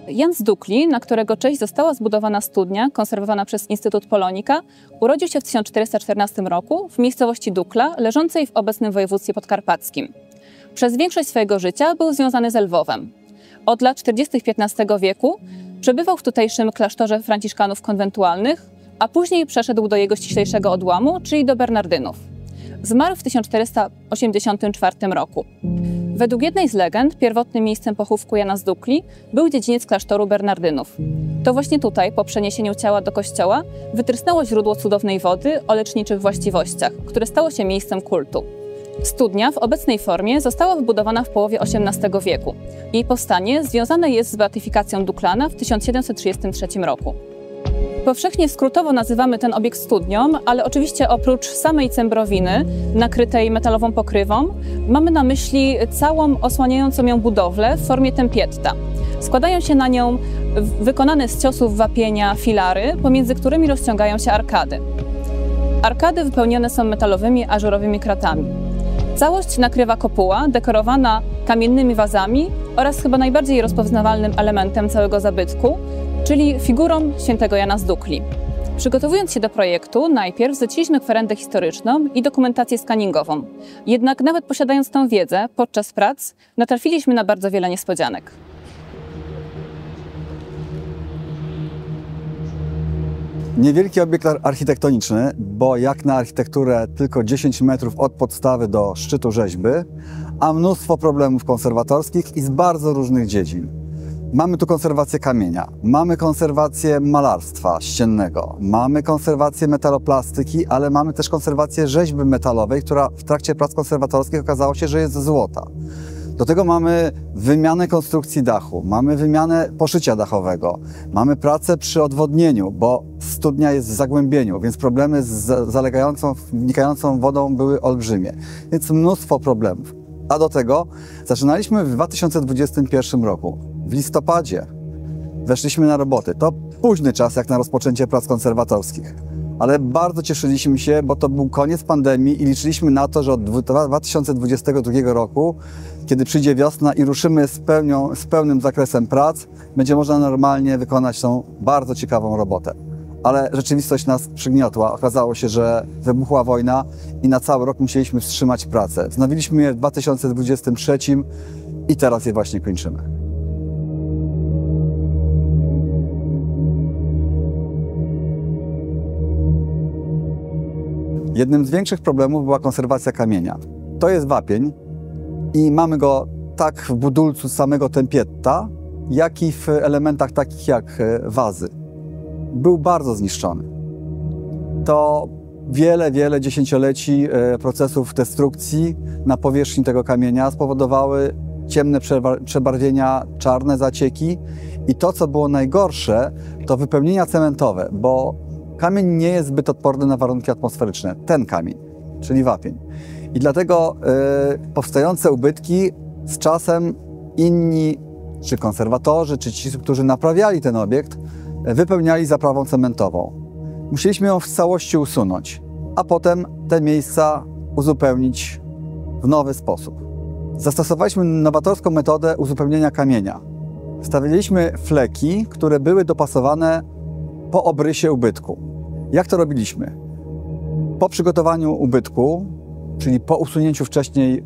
Jan z Dukli, na którego cześć została zbudowana studnia konserwowana przez Instytut Polonika, urodził się w 1414 roku w miejscowości Dukla, leżącej w obecnym województwie podkarpackim. Przez większość swojego życia był związany z Lwowem. Od lat 40. XV wieku przebywał w tutejszym klasztorze franciszkanów konwentualnych, a później przeszedł do jego ściślejszego odłamu, czyli do Bernardynów. Zmarł w 1484 roku. Według jednej z legend pierwotnym miejscem pochówku Jana z Dukli był dziedziniec klasztoru Bernardynów. To właśnie tutaj, po przeniesieniu ciała do kościoła, wytrysnęło źródło cudownej wody o leczniczych właściwościach, które stało się miejscem kultu. Studnia w obecnej formie została wybudowana w połowie XVIII wieku. Jej powstanie związane jest z beatyfikacją Duklana w 1733 roku. Powszechnie skrótowo nazywamy ten obiekt studnią, ale oczywiście oprócz samej cembrowiny, nakrytej metalową pokrywą, mamy na myśli całą osłaniającą ją budowlę w formie tempietta. Składają się na nią wykonane z ciosów wapienia filary, pomiędzy którymi rozciągają się arkady. Arkady wypełnione są metalowymi, ażurowymi kratami. Całość nakrywa kopuła, dekorowana kamiennymi wazami oraz chyba najbardziej rozpoznawalnym elementem całego zabytku, czyli figurą świętego Jana z Dukli. Przygotowując się do projektu, najpierw zleciliśmy kwerendę historyczną i dokumentację skaningową. Jednak nawet posiadając tę wiedzę, podczas prac natrafiliśmy na bardzo wiele niespodzianek. Niewielki obiekt architektoniczny, bo jak na architekturę tylko 10 metrów od podstawy do szczytu rzeźby, a mnóstwo problemów konserwatorskich i z bardzo różnych dziedzin. Mamy tu konserwację kamienia, mamy konserwację malarstwa ściennego, mamy konserwację metaloplastyki, ale mamy też konserwację rzeźby metalowej, która w trakcie prac konserwatorskich okazało się, że jest z złota. Do tego mamy wymianę konstrukcji dachu, mamy wymianę poszycia dachowego, mamy pracę przy odwodnieniu, bo studnia jest w zagłębieniu, więc problemy z zalegającą, wnikającą wodą były olbrzymie. Więc mnóstwo problemów. A do tego zaczynaliśmy w 2021 roku. W listopadzie weszliśmy na roboty. To późny czas jak na rozpoczęcie prac konserwatorskich. Ale bardzo cieszyliśmy się, bo to był koniec pandemii i liczyliśmy na to, że od 2022 roku, kiedy przyjdzie wiosna i ruszymy z pełnym zakresem prac, będzie można normalnie wykonać tą bardzo ciekawą robotę. Ale rzeczywistość nas przygniotła. Okazało się, że wybuchła wojna i na cały rok musieliśmy wstrzymać pracę. Wznowiliśmy je w 2023 i teraz je właśnie kończymy. Jednym z większych problemów była konserwacja kamienia. To jest wapień i mamy go tak w budulcu samego tempietta, jak i w elementach takich jak wazy. Był bardzo zniszczony. To wiele dziesięcioleci procesów destrukcji na powierzchni tego kamienia spowodowały ciemne przebarwienia, czarne zacieki i to, co było najgorsze, to wypełnienia cementowe, bo kamień nie jest zbyt odporny na warunki atmosferyczne. Ten kamień, czyli wapień. I dlatego powstające ubytki z czasem inni, czy konserwatorzy, czy ci, którzy naprawiali ten obiekt, wypełniali zaprawą cementową. Musieliśmy ją w całości usunąć, a potem te miejsca uzupełnić w nowy sposób. Zastosowaliśmy nowatorską metodę uzupełnienia kamienia. Stawialiśmy fleki, które były dopasowane po obrysie ubytku. Jak to robiliśmy? Po przygotowaniu ubytku, czyli po usunięciu wcześniej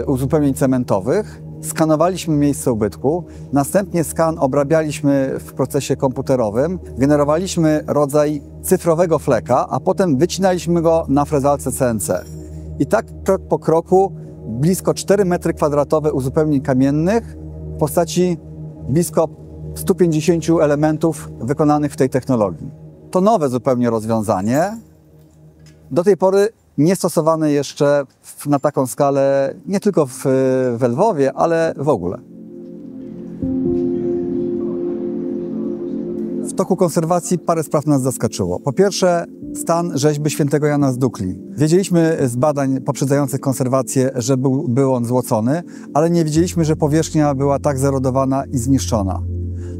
uzupełnień cementowych, skanowaliśmy miejsce ubytku, następnie skan obrabialiśmy w procesie komputerowym, generowaliśmy rodzaj cyfrowego fleka, a potem wycinaliśmy go na frezalce CNC. I tak krok po kroku blisko 4 m² uzupełnień kamiennych w postaci blisko 150 elementów wykonanych w tej technologii. To nowe zupełnie rozwiązanie, do tej pory niestosowane jeszcze na taką skalę nie tylko w Lwowie, ale w ogóle. W toku konserwacji parę spraw nas zaskoczyło. Po pierwsze, stan rzeźby świętego Jana z Dukli. Wiedzieliśmy z badań poprzedzających konserwację, że był on złocony, ale nie wiedzieliśmy, że powierzchnia była tak zerodowana i zniszczona.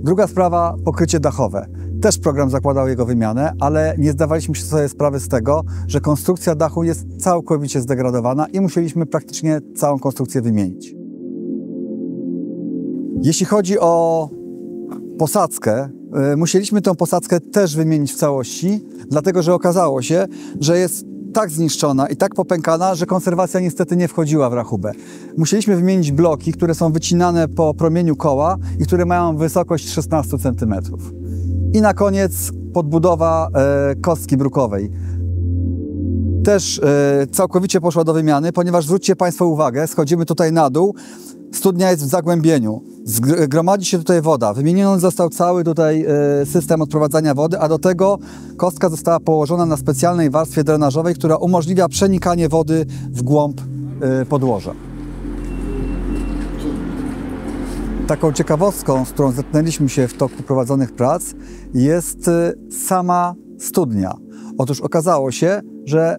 Druga sprawa, pokrycie dachowe. Też program zakładał jego wymianę, ale nie zdawaliśmy sobie sprawy z tego, że konstrukcja dachu jest całkowicie zdegradowana i musieliśmy praktycznie całą konstrukcję wymienić. Jeśli chodzi o posadzkę. Musieliśmy tę posadzkę też wymienić w całości, dlatego że okazało się, że jest tak zniszczona i tak popękana, że konserwacja niestety nie wchodziła w rachubę. Musieliśmy wymienić bloki, które są wycinane po promieniu koła i które mają wysokość 16 cm. I na koniec podbudowa kostki brukowej. Też całkowicie poszła do wymiany, ponieważ zwróćcie Państwo uwagę, schodzimy tutaj na dół, studnia jest w zagłębieniu, gromadzi się tutaj woda, wymieniony został cały tutaj system odprowadzania wody, a do tego kostka została położona na specjalnej warstwie drenażowej, która umożliwia przenikanie wody w głąb podłoża. Taką ciekawostką, z którą zetknęliśmy się w toku prowadzonych prac, jest sama studnia. Otóż okazało się, że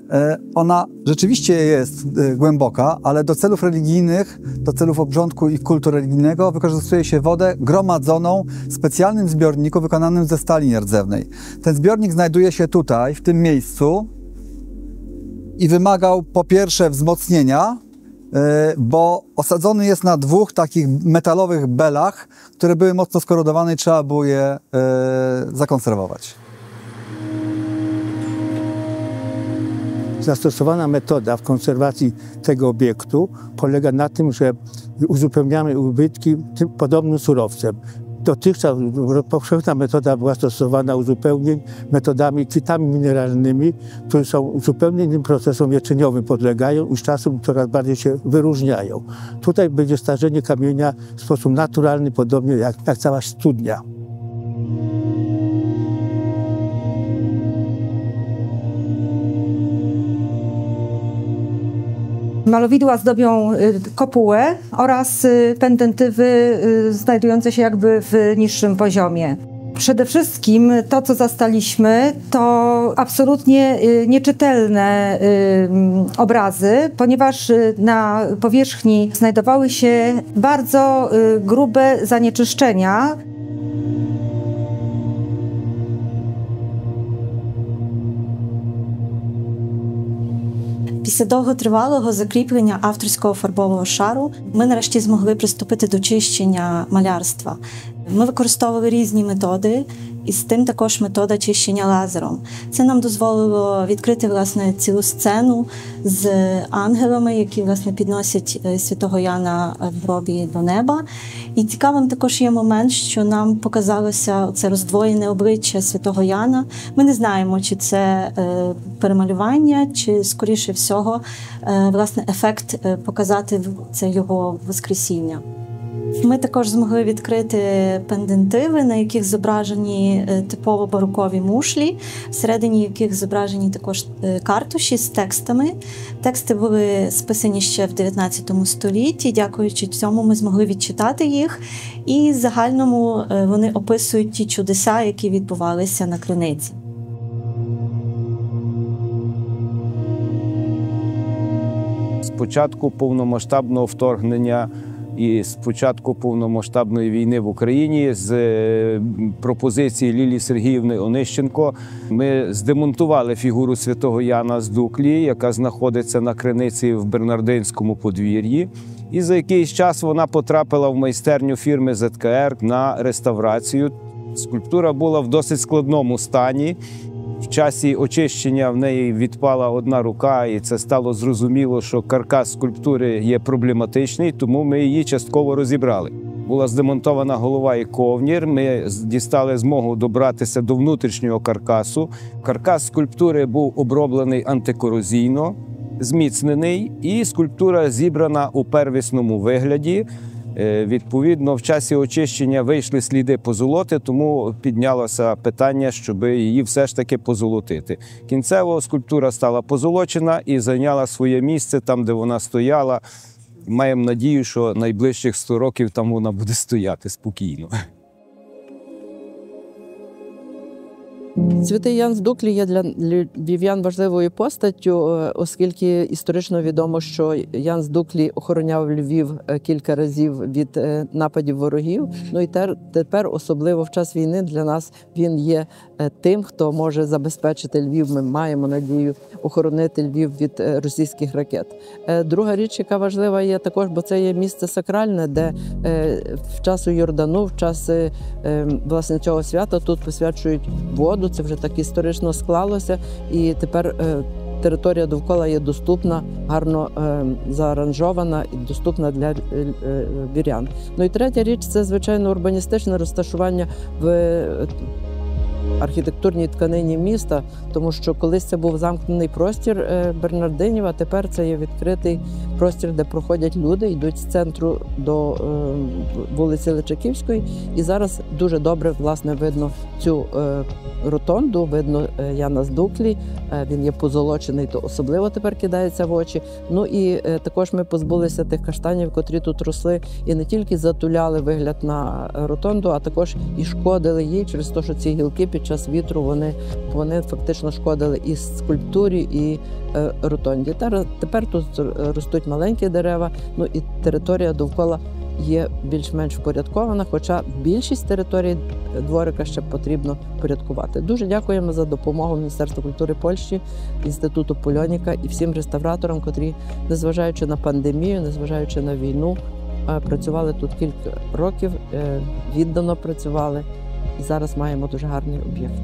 ona rzeczywiście jest głęboka, ale do celów religijnych, do celów obrządku i kultu religijnego wykorzystuje się wodę gromadzoną w specjalnym zbiorniku wykonanym ze stali nierdzewnej. Ten zbiornik znajduje się tutaj, w tym miejscu i wymagał po pierwsze wzmocnienia, bo osadzony jest na dwóch takich metalowych belach, które były mocno skorodowane i trzeba było je zakonserwować. Zastosowana metoda w konserwacji tego obiektu polega na tym, że uzupełniamy ubytki podobnym surowcem. Dotychczas powszechna metoda była stosowana uzupełnień metodami kitami mineralnymi, które są zupełnie innym procesom jęczeniowym podlegają i z czasem coraz bardziej się wyróżniają. Tutaj będzie starzenie kamienia w sposób naturalny, podobnie jak cała studnia. Malowidła zdobią kopułę oraz pendentywy znajdujące się jakby w niższym poziomie. Przede wszystkim to, co zastaliśmy, to absolutnie nieczytelne obrazy, ponieważ na powierzchni znajdowały się bardzo grube zanieczyszczenia. Після довготривалого закріплення авторського фарбового шару ми нарешті змогли приступити до чищення малярства. Ми використовували різні методи, і з тим також метода чищення лазером. Це нам дозволило відкрити, власне, цілу сцену з ангелами, які, власне, підносять святого Яна в гробі до неба. І цікавим також є момент, що нам показалося це роздвоєне обличчя святого Яна. Ми не знаємо, чи це перемалювання, чи, скоріше всього, власне, ефект показати це його воскресіння. Ми також змогли відкрити пендентиви, на яких зображені типово барокові мушлі, всередині яких зображені також картуші з текстами. Тексти були списані ще в 19 столітті, дякуючи цьому ми змогли відчитати їх, і в загальному вони описують ті чудеса, які відбувалися на криниці. З початку повномасштабного вторгнення і з початку повномасштабної війни в Україні з пропозиції Лілії Сергіївни Онищенко ми здемонтували фігуру святого Яна з Дуклі, яка знаходиться на криниці в Бернардинському подвір'ї. І за якийсь час вона потрапила в майстерню фірми ЗКР на реставрацію. Скульптура була в досить складному стані. В часі очищення в неї відпала одна рука, і це стало зрозуміло, що каркас скульптури є проблематичний, тому ми її частково розібрали. Була здемонтована голова і ковнір, ми дістали змогу добратися до внутрішнього каркасу. Каркас скульптури був оброблений антикорозійно, зміцнений, і скульптура зібрана у первісному вигляді. Відповідно, в часі очищення вийшли сліди позолоти, тому піднялося питання, щоб її все ж таки позолотити. Кінцево скульптура стала позолочена і зайняла своє місце там, де вона стояла. Маємо надію, що найближчих 100 років там вона буде стояти спокійно. Святий Ян з Дуклі є для львів'ян важливою постаттю, оскільки історично відомо, що Ян з Дуклі охороняв Львів кілька разів від нападів ворогів. Ну і тепер, особливо в час війни, для нас він є тим, хто може забезпечити Львів. Ми маємо надію охоронити Львів від російських ракет. Друга річ, яка важлива є також, бо це є місце сакральне, де в часу Йордану, в час власне цього свята тут посвячують воду. Це вже так історично склалося, і тепер територія довкола є доступна, гарно зааранжована і доступна для вірян. Ну і третя річ – це, звичайно, урбаністичне розташування в архітектурній тканині міста, тому що колись це був замкнений простір Бернардинів, а тепер це є відкритий простір, де проходять люди, йдуть з центру до вулиці Личаківської. І зараз дуже добре, власне, видно цю ротонду, видно Яна з Дуклі, він є позолочений, то особливо тепер кидається в очі. Ну і також ми позбулися тих каштанів, котрі тут росли, і не тільки затуляли вигляд на ротонду, а також і шкодили їй через те, що ці гілки під час вітру вони фактично шкодили і скульптурі, і ротонді. Тепер тут ростуть маленькі дерева, ну і територія довкола є більш-менш впорядкована, хоча більшість територій дворика ще потрібно порядкувати. Дуже дякуємо за допомогу Міністерству культури Польщі, Інституту Польоніка і всім реставраторам, котрі, незважаючи на пандемію, незважаючи на війну, працювали тут кілька років, віддано працювали. І зараз маємо дуже гарний об'єкт.